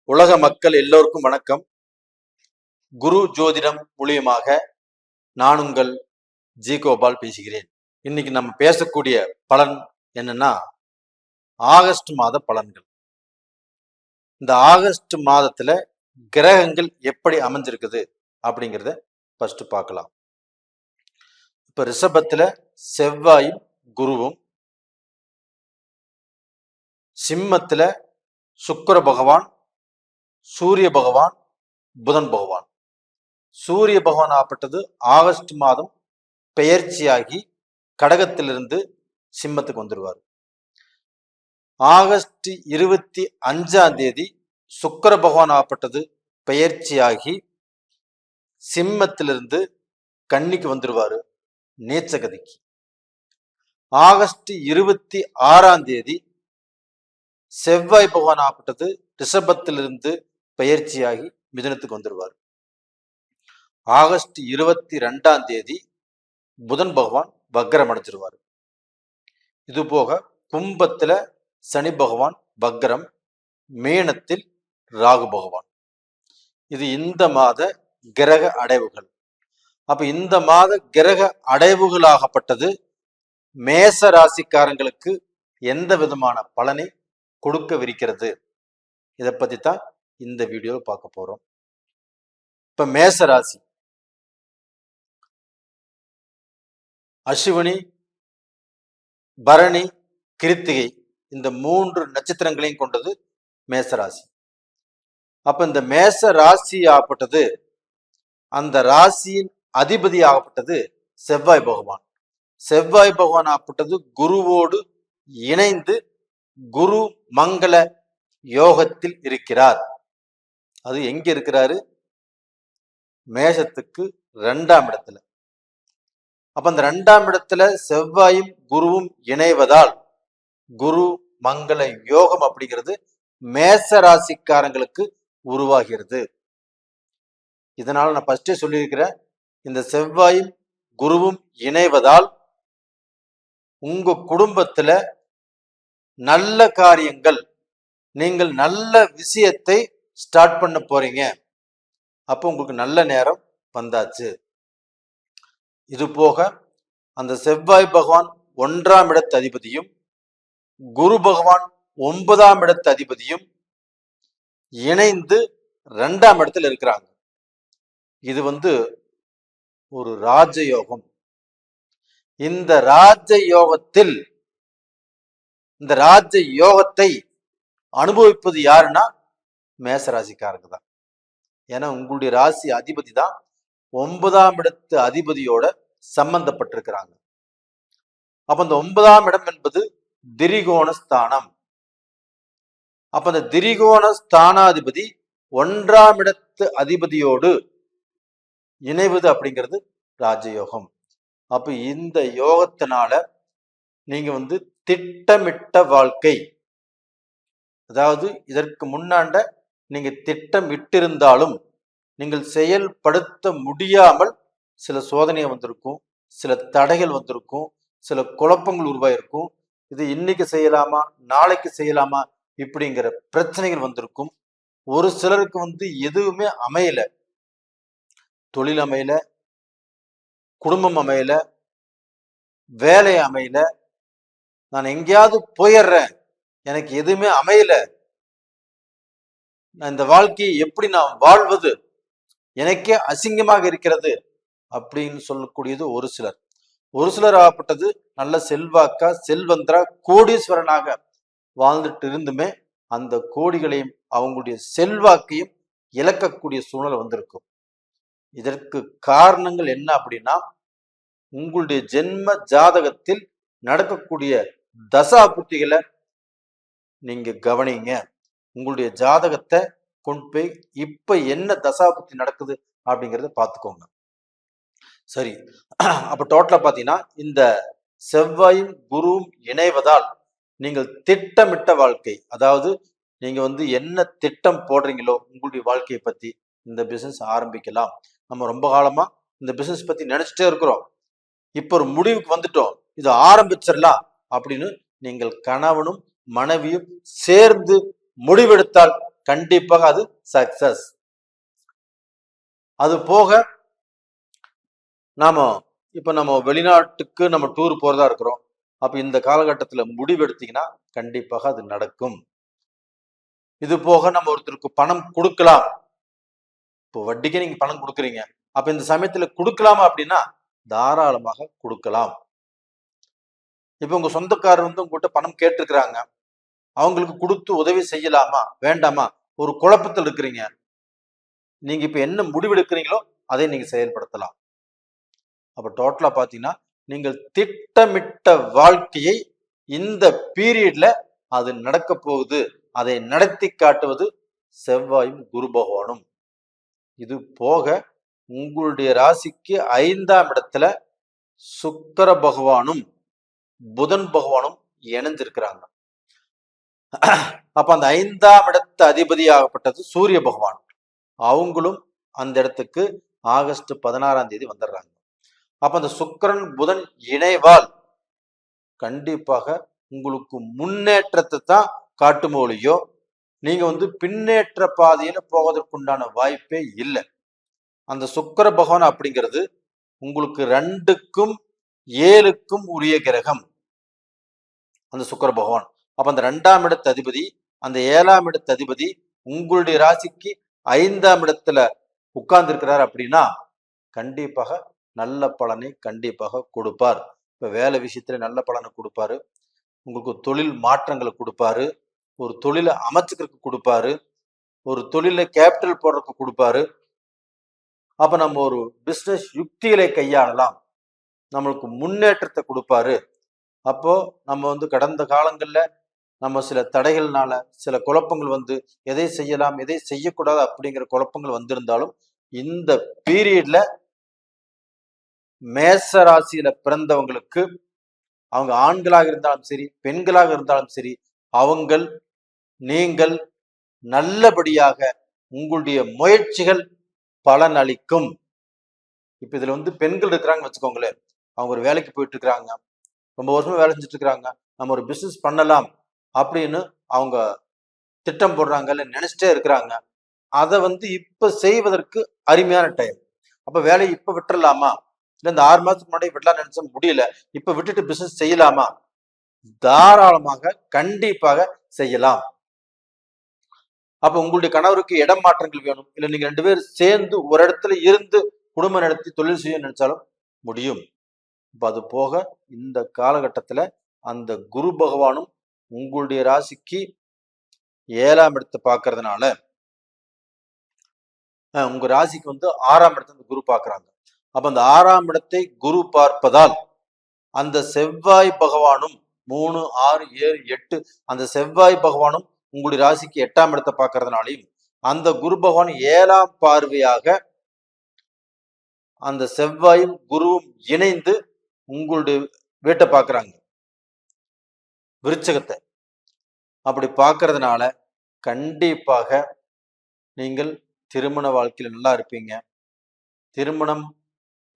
உலக மக்கள் எல்லோருக்கும் வணக்கம். குரு ஜோதிடம் மூலியமாக நான் உங்கள் ஜி கோபால் பேசுகிறேன். இன்னைக்கு நம்ம பேசக்கூடிய பலன் என்னன்னா ஆகஸ்ட் மாத பலன்கள். இந்த ஆகஸ்ட் மாதத்துல கிரகங்கள் எப்படி அமைஞ்சிருக்குது அப்படிங்கிறத ஃபர்ஸ்ட் பார்க்கலாம். இப்ப ரிஷபத்துல செவ்வாயும் குருவும், சிம்மத்துல சுக்கிர பகவான், சூரிய பகவான், புதன் பகவான். சூரிய பகவான் ஆப்பட்டது ஆகஸ்ட் மாதம் பெயர்ச்சியாகி கடகத்திலிருந்து சிம்மத்துக்கு வந்துடுவார். ஆகஸ்ட் 25 சுக்கிர பகவான் ஆப்பட்டது பெயர்ச்சியாகி சிம்மத்திலிருந்து கன்னிக்கு வந்துடுவாரு நீச்சகதிக்கு. ஆகஸ்ட் 26 செவ்வாய் பகவான் ஆப்பட்டது ரிஷபத்திலிருந்து பெயர்ச்சியாகி மிதுனத்துக்கு வந்துடுவார். ஆகஸ்ட் 22 புதன் பகவான் வக்ரம் அடைஞ்சிருவார். இது போக கும்பத்துல சனி பகவான் வக்ரம், மீனத்தில் ராகு பகவான். இது இந்த மாத கிரக அடைவுகள். அப்ப இந்த மாத கிரக அடைவுகளாகப்பட்டது மேச ராசிக்காரங்களுக்கு எந்த விதமான பலனை கொடுக்கவிருக்கிறது, இதை பத்தி தான் இந்த வீடியோவை பார்க்க போறோம். இப்ப மேச ராசி அஸ்வினி, பரணி, கிருத்திகை இந்த 3 நட்சத்திரங்களையும் கொண்டது மேசராசி. அப்ப இந்த மேச ராசி ஆகப்பட்டது, அந்த ராசியின் அதிபதி ஆகப்பட்டது செவ்வாய் பகவான். செவ்வாய் பகவான் ஆகப்பட்டது குருவோடு இணைந்து குரு மங்கள யோகத்தில் இருக்கிறார். அது எங்க இருக்கிறாரு? மேஷத்துக்கு 2ஆம் இடத்துல. அப்ப அந்த 2ஆம் இடத்துல செவ்வாயும் குருவும் இணைவதால் குரு மங்கள யோகம் அப்படிங்கிறது மேச ராசிக்காரங்களுக்கு உருவாகிறது. இதனால நான் ஃபர்ஸ்டே சொல்லியிருக்கிறேன், இந்த செவ்வாயும் குருவும் இணைவதால் உங்க குடும்பத்துல நல்ல காரியங்கள், நீங்கள் நல்ல விஷயத்தை ஸ்டார்ட் பண்ண போறீங்க. அப்போ உங்களுக்கு நல்ல நேரம் வந்தாச்சு. இது போக அந்த செவ்வாய் பகவான் 1ஆம் இடத்து அதிபதியும் குரு பகவான் 9ஆம் இடத்து அதிபதியும் இணைந்து 2ஆம் இடத்துல இருக்கிறாங்க. இது ஒரு ராஜயோகம். இந்த ராஜயோகத்தில் இந்த ராஜயோகத்தை அனுபவிப்பது யாருன்னா மேசராசிக்காரங்க தான். ஏன்னா உங்களுடைய ராசி அதிபதி தான் 9ஆம் இடத்து அதிபதியோட சம்பந்தப்பட்டிருக்கிறாங்க. அப்ப அந்த 9ஆம் இடம் என்பது திரிகோண ஸ்தானம். அப்ப அந்த திரிகோண ஸ்தானாதிபதி 1ஆம் இடத்து அதிபதியோடு இணைவது அப்படிங்கிறது ராஜயோகம். அப்ப இந்த யோகத்தினால நீங்க திட்டமிட்ட வாழ்க்கை, அதாவது இதற்கு முன்னாண்ட நீங்க திட்டமிட்டிருந்தாலும் நீங்கள் செயல்படுத்த முடியாமல் சில சோதனை வந்திருக்கும், சில தடைகள் வந்திருக்கும், சில குழப்பங்கள் உருவாயிருக்கும். இது இன்னைக்கு செய்யலாமா, நாளைக்கு செய்யலாமா இப்படிங்கிற பிரச்சனைகள் வந்திருக்கும். ஒரு சிலருக்கு எதுவுமே அமையல, தொழில் அமையல, குடும்பம் அமையல, வேலை அமையல, நான் எங்கேயாவது போயிடுறேன், எனக்கு எதுவுமே அமையல, நான் இந்த வாழ்க்கையை எப்படி நான் வாழ்வது, எனக்கே அசிங்கமாக இருக்கிறது அப்படின்னு சொல்லக்கூடியது ஒரு சிலர். ஒரு சிலர் ஆகப்பட்டது நல்ல செல்வாக்கா செல்வந்தரா கோடீஸ்வரனாக வாழ்ந்துட்டு இருந்துமே அந்த கோடிகளையும் அவங்களுடைய செல்வாக்கையும் இழக்கக்கூடிய சூழ்நிலை வந்திருக்கும். இதற்கு காரணங்கள் என்ன அப்படின்னா, உங்களுடைய ஜென்ம ஜாதகத்தில் நடக்கக்கூடிய தசா புத்திகளை நீங்க கவனிங்க. உங்களுடைய ஜாதகத்தை கொண்டு போய் இப்ப என்ன தசா புத்தி நடக்குது அப்படிங்கிறத பார்த்துக்கோங்க. சரி, அப்ப டோட்டலா பாத்தீங்கன்னா இந்த செவ்வாயும் குருவும் இணைவதால் நீங்கள் திட்டமிட்ட வாழ்க்கை, அதாவது நீங்க என்ன திட்டம் போடுறீங்களோ உங்களுடைய வாழ்க்கையை பத்தி இந்த பிசினஸ் ஆரம்பிக்கலாம். நம்ம ரொம்ப காலமா இந்த பிசினஸ் பத்தி நினைச்சிட்டே இருக்கிறோம், இப்ப ஒரு முடிவுக்கு வந்துட்டோம், இதை ஆரம்பிச்சிடலாம் அப்படின்னு நீங்கள் கணவனும் மனைவியும் சேர்ந்து முடிவெடுத்தால் கண்டிப்பாக அது சக்சஸ். அது போக நாம இப்ப நம்ம வெளிநாட்டுக்கு நம்ம டூர் போறதா இருக்கிறோம். அப்ப இந்த காலகட்டத்துல முடிவெடுத்தீங்கன்னா கண்டிப்பாக அது நடக்கும். இது போக நம்ம ஒருத்தருக்கு பணம் கொடுக்கலாம். இப்போ வட்டிக்கு நீங்க பணம் கொடுக்குறீங்க. அப்ப இந்த சமயத்துல கொடுக்கலாமா அப்படின்னா தாராளமாக கொடுக்கலாம். இப்ப உங்க சொந்தக்காரர் வந்து உங்ககிட்ட பணம் கேட்டிருக்கிறாங்க. அவங்களுக்கு கொடுத்து உதவி செய்யலாமா வேண்டாமா ஒரு குழப்பத்தில் இருக்கிறீங்க. நீங்க இப்ப என்ன முடிவெடுக்கிறீங்களோ அதை நீங்க செயல்படுத்தலாம். அப்ப டோட்டலா பாத்தீங்கன்னா நீங்கள் திட்டமிட்ட வாழ்க்கையை இந்த பீரியட்ல அது நடக்க போகுது. அதை நடத்தி காட்டுவது செவ்வாயும் குரு பகவானும். இது போக உங்களுடைய ராசிக்கு 5ஆம் இடத்துல சுக்கிர பகவானும் புதன் பகவானும் இணைஞ்சிருக்கிறாங்க. அப்ப அந்த 5ஆம் இடத்து அதிபதியாகப்பட்டது சூரிய பகவான். அவங்களும் அந்த இடத்துக்கு ஆகஸ்ட் 16ஆம் தேதி வந்துடுறாங்க. அப்ப அந்த சுக்கிரன் புதன் இணைவால் கண்டிப்பாக உங்களுக்கு முன்னேற்றத்தை தான் காட்டுமோ ஒழியோ நீங்க வந்து பின்னேற்ற பாதையில போவதற்குண்டான வாய்ப்பே இல்லை. அந்த சுக்கிர பகவான் அப்படிங்கிறது உங்களுக்கு 2க்கும் 7க்கும் உரிய கிரகம் அந்த சுக்கிர பகவான். அப்ப அந்த 2ஆம் இடத்து அதிபதி அந்த 7ஆம் இடத்து அதிபதி உங்களுடைய ராசிக்கு 5ஆம் இடத்துல உட்கார்ந்து இருக்கிறார் அப்படின்னா கண்டிப்பாக நல்ல பலனை கண்டிப்பாக கொடுப்பார். இப்ப வேலை விஷயத்துல நல்ல பலனை கொடுப்பாரு. உங்களுக்கு தொழில் மாற்றங்களை கொடுப்பாரு. ஒரு தொழிலை அமைச்சுக்கிறதுக்கு கொடுப்பாரு. ஒரு தொழில கேபிட்டல் போடுறதுக்கு கொடுப்பாரு. அப்ப நம்ம ஒரு பிசினஸ் யுக்திகளை கையாளலாம். நம்மளுக்கு முன்னேற்றத்தை கொடுப்பாரு. அப்போ நம்ம வந்து கடந்த காலங்கள்ல நம்ம சில தடைகள்னால சில குழப்பங்கள் வந்து எதை செய்யலாம் எதை செய்யக்கூடாது அப்படிங்கிற குழப்பங்கள் வந்திருந்தாலும் இந்த பீரியட்ல மேச ராசியில பிறந்தவங்களுக்கு அவங்க ஆண்களாக இருந்தாலும் சரி பெண்களாக இருந்தாலும் சரி நீங்கள் நல்லபடியாக உங்களுடைய முயற்சிகள் பலன் அளிக்கும். இப்ப இதுல வந்து பெண்கள் இருக்கிறாங்க வச்சுக்கோங்களேன். அவங்க ஒரு வேலைக்கு போயிட்டு இருக்கிறாங்க. ரொம்ப வருஷமா வேலை செஞ்சுட்டு இருக்கிறாங்க. நம்ம ஒரு பிசினஸ் பண்ணலாம் அப்படின்னு அவங்க திட்டம் போடுறாங்க இல்ல நினைச்சிட்டே இருக்கிறாங்க. அதை வந்து இப்ப செய்வதற்கு அருமையான டைம். அப்ப வேலையை இப்ப விட்டுறலாமா இல்ல இந்த 6 மாசத்துக்கு முன்னாடி விடலாம் நினைச்ச முடியல இப்ப விட்டுட்டு பிசினஸ் செய்யலாமா தாராளமாக கண்டிப்பாக செய்யலாம். அப்ப உங்களுடைய கணவருக்கு இடம் மாற்றங்கள் வேணும் இல்ல நீங்க 2 பேரும் சேர்ந்து ஒரு இடத்துல இருந்து குடும்பம் நடத்தி தொழில் செய்ய நினைச்சாலும் முடியும். இப்ப அது போக இந்த காலகட்டத்துல அந்த குரு பகவானும் உங்களுடைய ராசிக்கு 7ஆம் இடத்தை பார்க்கறதுனால உங்க ராசிக்கு வந்து 6ஆம் இடத்தை குரு பார்க்கறாங்க. அப்ப அந்த 6ஆம் இடத்தை குரு பார்ப்பதால் அந்த செவ்வாய் பகவானும் 3, 6, 7, 8 அந்த செவ்வாய் பகவானும் உங்களுடைய ராசிக்கு 8ஆம் இடத்தை பார்க்கறதுனாலையும் அந்த குரு பகவான் 7ஆம் பார்வையாக அந்த செவ்வாயும் குருவும் இணைந்து உங்களுடைய வீட்டை பார்க்கறாங்க விருச்சகத்தை. அப்படி பார்க்கறதுனால கண்டிப்பாக நீங்கள் திருமண வாழ்க்கையில நல்லா இருப்பீங்க. திருமணம்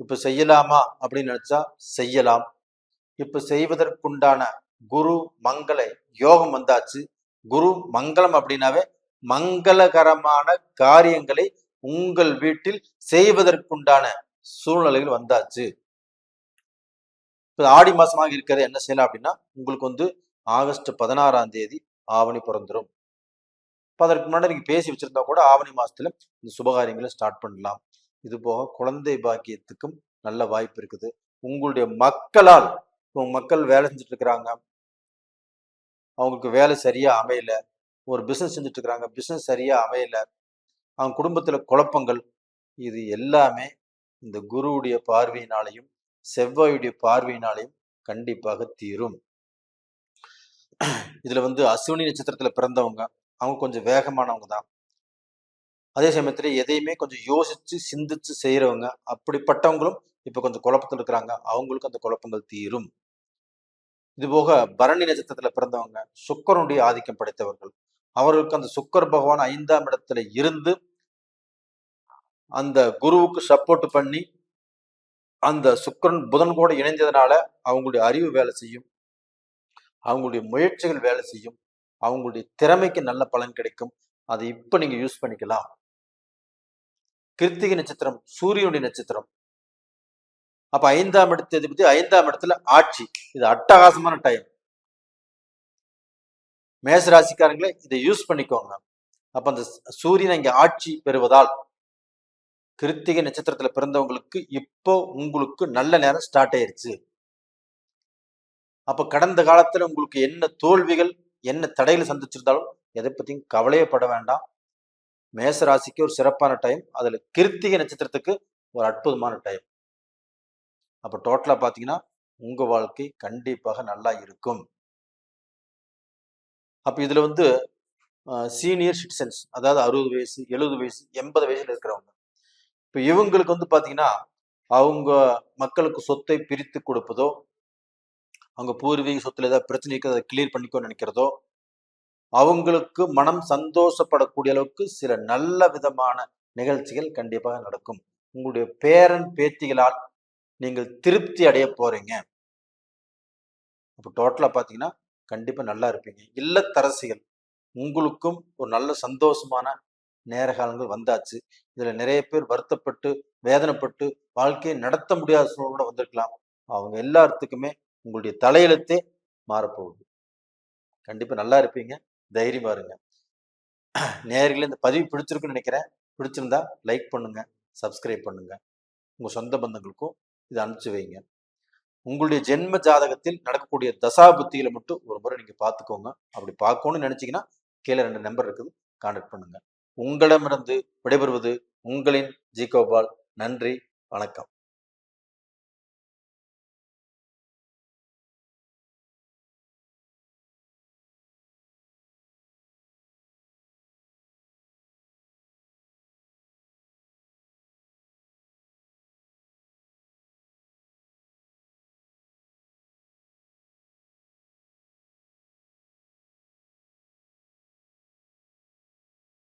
இப்ப செய்யலாமா அப்படின்னு நினைச்சா செய்யலாம். இப்ப செய்வதற்குண்டான குரு மங்கள யோகம் வந்தாச்சு. குரு மங்களம் அப்படின்னாவே மங்களகரமான காரியங்களை உங்கள் வீட்டில் செய்வதற்குண்டான சூழ்நிலைகள் வந்தாச்சு. இப்ப ஆடி மாசமாக இருக்கிறது என்ன செய்யலாம் அப்படின்னா உங்களுக்கு வந்து ஆகஸ்ட் 16ஆம் தேதி ஆவணி பிறந்துரும். அதற்கு முன்னாடி நீங்க பேசி வச்சிருந்தா கூட ஆவணி மாசத்துல இந்த சுபகாரியங்களை ஸ்டார்ட் பண்ணலாம். இது போக குழந்தை பாக்கியத்துக்கும் நல்ல வாய்ப்பு இருக்குது. உங்களுடைய மக்களால் மக்கள் வேலை செஞ்சுட்டு இருக்கிறாங்க. அவங்களுக்கு வேலை சரியா அமையல. ஒரு பிசினஸ் செஞ்சுட்டு இருக்கிறாங்க. பிசினஸ் சரியா அமையல. அவங்க குடும்பத்துல குழப்பங்கள் இது எல்லாமே இந்த குருவுடைய பார்வையினாலையும் செவ்வாயுடைய பார்வையினாலையும் கண்டிப்பாக தீரும். இதுல வந்து அஸ்வினி நட்சத்திரத்துல பிறந்தவங்க அவங்க கொஞ்சம் வேகமானவங்க தான். அதே சமயத்துல எதையுமே கொஞ்சம் யோசிச்சு சிந்திச்சு செய்யறவங்க அப்படிப்பட்டவங்களும் இப்ப கொஞ்சம் குழப்பத்தில் இருக்கிறாங்க. அவங்களுக்கு அந்த குழப்பங்கள் தீரும். இது போக பரணி நட்சத்திரத்துல பிறந்தவங்க சுக்கரனுடைய ஆதிக்கம் படைத்தவர்கள். அவர்களுக்கு அந்த சுக்கர் பகவான் 5ஆம் இடத்துல இருந்து அந்த குருவுக்கு சப்போர்ட் பண்ணி அந்த சுக்கரன் புதன் கூட இணைந்ததுனால அவங்களுடைய அறிவு வேலை செய்யும். அவங்களுடைய முயற்சிகள் வேலை செய்யும். அவங்களுடைய திறமைக்கு நல்ல பலன் கிடைக்கும். அதை இப்ப நீங்க யூஸ் பண்ணிக்கலாம். கிருத்திகை நட்சத்திரம் சூரியனுடைய நட்சத்திரம். அப்ப 5ஆம் இடத்தை பத்தி 5ஆம் இடத்துல ஆட்சி. இது அட்டகாசமான டைம். மேச ராசிக்காரங்களே இதை யூஸ் பண்ணிக்கோங்க. அப்ப அந்த சூரியன் இங்க ஆட்சி பெறுவதால் கிருத்திகை நட்சத்திரத்துல பிறந்தவங்களுக்கு இப்போ உங்களுக்கு நல்ல நேரம் ஸ்டார்ட் ஆயிருச்சு. அப்ப கடந்த காலத்துல உங்களுக்கு என்ன தோல்விகள் என்ன தடைகள் சந்திச்சிருந்தாலும் எதை பத்தியும் கவலையப்பட வேண்டாம். மேச ராசிக்கு ஒரு சிறப்பான டைம். அதுல கிருத்திகை நட்சத்திரத்துக்கு ஒரு அற்புதமான டைம். அப்ப டோட்டலா பாத்தீங்கன்னா உங்க வாழ்க்கை கண்டிப்பாக நல்லா இருக்கும். அப்ப இதுல சீனியர் சிட்டிசன்ஸ், அதாவது 60 வயசு 70 வயசு 80 வயசுல இருக்கிறவங்க, இப்ப இவங்களுக்கு பாத்தீங்கன்னா அவங்க மக்களுக்கு சொத்தை பிரித்து கொடுப்பதோ, அவங்க பூர்வீக சொத்துல ஏதாவது பிரச்சனை இருக்கு அதை கிளியர் பண்ணிக்கோ நினைக்கிறதோ, அவங்களுக்கு மனம் சந்தோஷப்படக்கூடிய அளவுக்கு சில நல்ல விதமான நிகழ்ச்சிகள் கண்டிப்பாக நடக்கும். உங்களுடைய பேரன் பேத்திகளால் நீங்கள் திருப்தி அடைய போறீங்க. அப்போ டோட்டலா பாத்தீங்கன்னா கண்டிப்பா நல்லா இருப்பீங்க. இல்லத்தரசிகள் உங்களுக்கும் ஒரு நல்ல சந்தோஷமான நேர காலங்கள் வந்தாச்சு. இதுல நிறைய பேர் வருத்தப்பட்டு வேதனைப்பட்டு வாழ்க்கையை நடத்த முடியாத சூழ்நிலை வந்திருக்கலாம். அவங்க எல்லாத்துக்குமே உங்களுடைய தலையெழுத்தே மாறப்போகுது. கண்டிப்பா நல்லா இருப்பீங்க. தைரியமா இருங்க. நேயர்களே, இந்த பதிவு பிடிச்சிருக்குன்னு நினைக்கிறேன். பிடிச்சிருந்தா லைக் பண்ணுங்க, சப்ஸ்கிரைப் பண்ணுங்க. உங்க சொந்த பந்தங்களுக்கும் இதை அனுப்பிச்சு வைங்க. உங்களுடைய ஜென்ம ஜாதகத்தில் நடக்கக்கூடிய தசாபுத்திகளை மட்டும் ஒரு முறை நீங்க பார்த்துக்கோங்க. அப்படி பார்க்கணும்னு நினைச்சீங்கன்னா கீழே 2 நம்பர் இருக்குது, கான்டாக்ட் பண்ணுங்க. உங்களிடமிருந்து விடைபெறுவது உங்களின் ஜி கோபால். நன்றி, வணக்கம்.